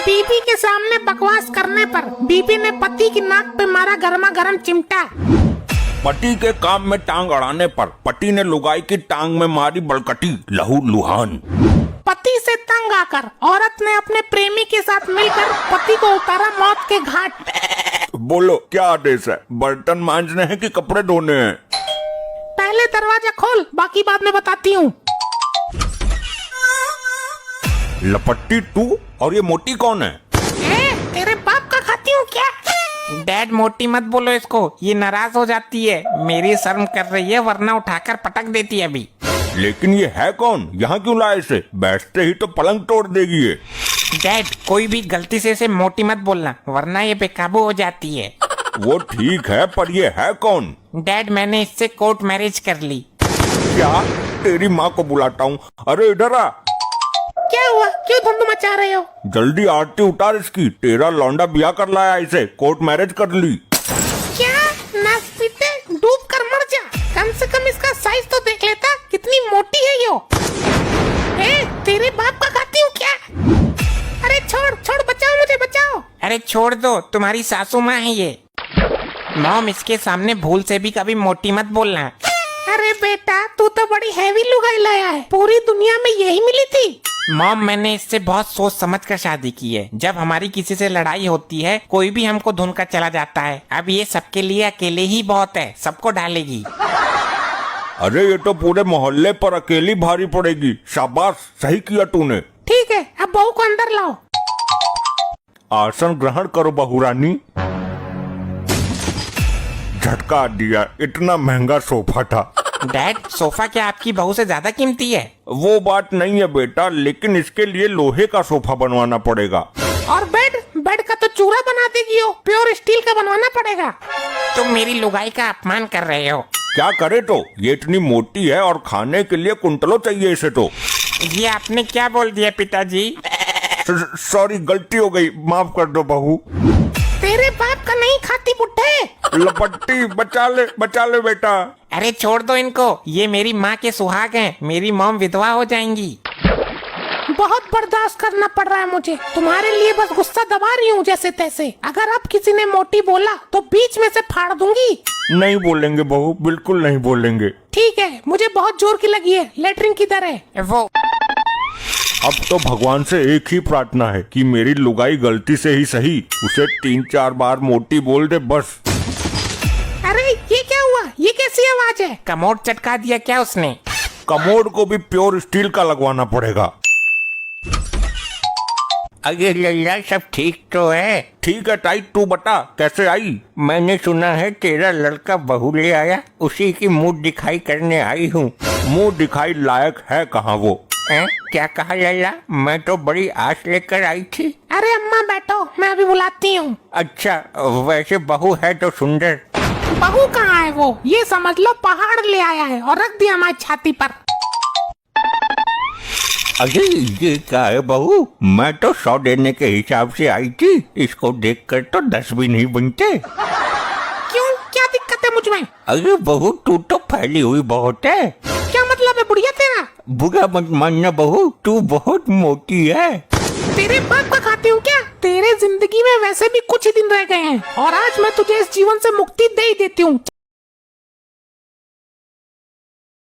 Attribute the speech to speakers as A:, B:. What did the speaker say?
A: बीबी के सामने बकवास करने पर बीबी ने पति की नाक पे मारा गर्मा गर्म चिमटा।
B: पति के काम में टांग अड़ाने पर पति ने लुगाई की टांग में मारी बलकटी, लहू लुहान।
A: पति से तंग आकर औरत ने अपने प्रेमी के साथ मिलकर पति को उतारा मौत के घाट।
B: बोलो क्या आदेश है, बर्तन मांजने हैं कि कपड़े धोने हैं?
A: पहले दरवाजा खोल, बाकी बाद में बताती हूँ।
B: लपट्टी तू और ये मोटी कौन है?
A: तेरे बाप का खाती हूँ क्या?
C: डैड मोटी मत बोलो इसको, ये नाराज हो जाती है। मेरी शर्म कर रही है वरना उठाकर पटक देती है अभी।
B: लेकिन ये है कौन, यहाँ क्यों लाए इसे? बैठते ही तो पलंग तोड़ देगी ये।
C: डैड कोई भी गलती से इसे मोटी मत बोलना वरना ये बेकाबू हो जाती है।
B: वो ठीक है पर ये है कौन?
C: डैड मैंने इससे कोर्ट मैरिज कर ली।
B: क्या? तेरी माँ को बुलाता हूँ। अरे इधर आ।
A: क्या हुआ, क्यों धुंध मचा रहे हो?
B: जल्दी आरती उतार इसकी, तेरा लौंडा ब्याह कर लाया इसे, कोर्ट मैरिज कर ली।
A: क्या? नाच पीटे डूब कर मर जा, कम से कम इसका साइज तो देख लेता, कितनी मोटी है यो। तेरे बाप का खाती हूँ क्या? अरे छोड़ छोड़, बचाओ मुझे बचाओ।
C: अरे छोड़ दो, तुम्हारी सासू माँ है ये। मॉम इसके सामने भूल से भी कभी मोटी मत बोलना।
A: अरे बेटा तू तो बड़ी हैवी लुगाई लाया है, पूरी दुनिया में यही मिली थी।
C: मॉम मैंने इससे बहुत सोच समझ कर शादी की है। जब हमारी किसी से लड़ाई होती है कोई भी हमको धुन कर चला जाता है। अब ये सबके लिए अकेले ही बहुत है, सबको डालेगी।
B: अरे ये तो पूरे मोहल्ले पर अकेली भारी पड़ेगी। शाबाश, सही किया तूने।
A: ठीक है, अब बहू को अंदर लाओ।
B: आसन ग्रहण करो बहुरानी। झटका दिया, इतना महंगा सोफा था।
C: डैड सोफा क्या आपकी बहू से ज्यादा कीमती है?
B: वो बात नहीं है बेटा, लेकिन इसके लिए लोहे का सोफा बनवाना पड़ेगा।
A: और बेड का तो चूरा बना देगी हो, प्योर स्टील का बनवाना पड़ेगा।
C: तुम मेरी लुगाई का अपमान कर रहे हो।
B: क्या करे तो, ये इतनी मोटी है और खाने के लिए कुंटलों चाहिए इसे तो।
C: ये आपने क्या बोल दिया पिताजी?
B: सॉरी, गलती हो गई, माफ कर दो बहू।
A: तेरे बाप का नहीं खाती बुड्ढे।
B: लपट्टी बचा ले बेटा।
C: अरे छोड़ दो इनको, ये मेरी माँ के सुहाग हैं। मेरी मॉम विधवा हो जाएंगी।
A: बहुत बर्दाश्त करना पड़ रहा है मुझे, तुम्हारे लिए बस गुस्सा दबा रही हूँ जैसे तैसे। अगर अब किसी ने मोटी बोला तो बीच में से फाड़ दूंगी।
B: नहीं बोलेंगे बहू, बिल्कुल नहीं बोलेंगे।
A: ठीक है, मुझे बहुत जोर की लगी है, लेटरिन किधर है?
C: वो
B: अब तो भगवान से एक ही प्रार्थना है कि मेरी लुगाई गलती से ही सही उसे 3-4 बार मोटी बोल दे बस।
A: अरे ये क्या हुआ, ये कैसी आवाज है?
C: कमोड चटका दिया क्या उसने?
B: कमोड को भी प्योर स्टील का लगवाना पड़ेगा।
C: अरे लल्ला सब ठीक तो है?
B: ठीक है टाइट, तू बता कैसे आई?
C: मैंने सुना है तेरा लड़का बहू ले आया, उसी की मुंह दिखाई करने आई हूँ।
B: मुंह दिखाई लायक है कहाँ वो?
C: क्या कहा लल्ला? मैं तो बड़ी आस लेकर आई थी।
A: अरे अम्मा बैठो, मैं अभी बुलाती हूँ।
C: अच्छा वैसे बहू है तो सुंदर।
A: बहू कहाँ है वो? ये समझ लो पहाड़ ले आया है और रख दिया हमारी छाती पर।
C: अरे ये क्या है बहू? मैं तो 100 देने के हिसाब से आई थी, इसको देखकर तो 10 भी नहीं बनते।
A: क्यों, क्या दिक्कत है मुझ में?
C: अरे बहू तू तो फैली हुई बहुत है।
A: क्या मतलब है बुढ़िया तेरा?
C: बुरा मत मानना बहू, तू बहुत मोटी है।
A: तेरे बाप का खाती हूँ क्या? तेरे जिंदगी में वैसे भी कुछ ही दिन रह गए हैं और आज मैं तुझे इस जीवन से मुक्ति दे ही देती हूँ।